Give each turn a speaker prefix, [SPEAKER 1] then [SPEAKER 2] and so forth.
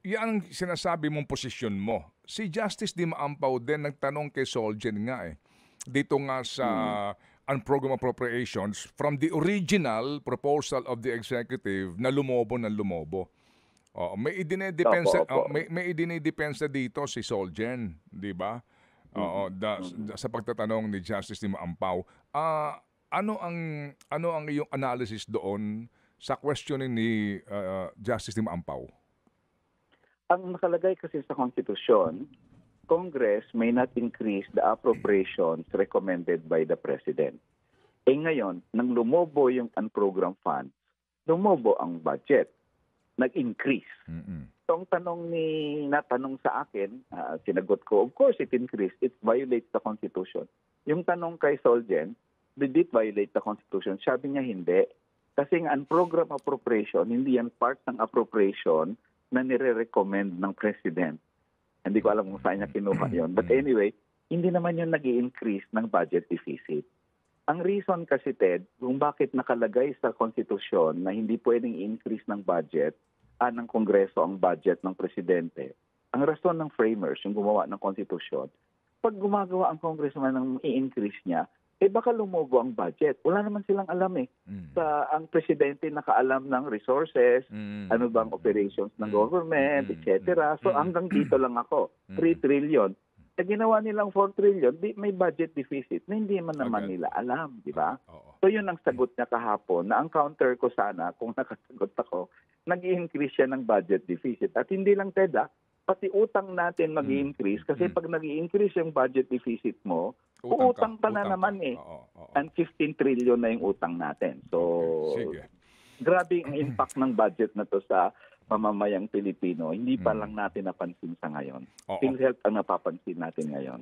[SPEAKER 1] yan ang sinasabi mong posisyon mo. Si Justice Di Maampaw din nagtanong kay Solgen nga dito nga sa unprogrammed appropriations from the original proposal of the executive na lumobo ng lumobo. May idinidepensa
[SPEAKER 2] Opo.
[SPEAKER 1] may idinidepensa dito si Solgen, di ba? Sa pagtatanong ni Justice Di Maampaw. Ano ang iyong analysis doon sa questioning ni Justice Di Maampaw?
[SPEAKER 2] Ang nakalagay kasi sa konstitusyon, Congress may not increase the appropriations recommended by the President. Ngayon, nang lumobo yung unprogrammed funds, lumobo ang budget, nag-increase. So ang natanong sa akin, sinagot ko, of course it increased, it violates the Constitution. Yung tanong kay Solgen, did it violate the Constitution? Sabi niya hindi. Kasi ang unprogrammed appropriation, hindi yan part ng appropriation na nire-recommend ng President. Hindi ko alam kung saan niya kinuha yon. But anyway, hindi naman yun nag-i-increase ng budget deficit. Ang reason kasi, Ted, kung bakit nakalagay sa konstitusyon na hindi pwedeng i-increase ng budget, ng Kongreso ang budget ng Presidente, ang rason ng framers, yung gumawa ng konstitusyon, pag gumagawa ang congressman ng i-increase niya, baka lumobo ang budget. Wala naman silang alam ang presidente nakaalam ng resources, ano bang operations ng government, etc. So hanggang dito lang ako, 3 trillion. Sa ginawa nilang 4 trillion, may budget deficit na hindi naman nila alam, di ba? So yun ang sagot niya kahapon, na ang counter ko sana, kung nakasagot ako, nag-i-increase siya ng budget deficit. At hindi lang TED, pati utang natin mag-i-increase kasi pag nag-i-increase yung budget deficit mo, utang pa na naman And 15 trillion na yung utang natin. So, grabe ang impact ng budget na to sa mamamayang Pilipino. Hindi pa lang natin napansin sa ngayon. PhilHealth ang napapansin natin ngayon.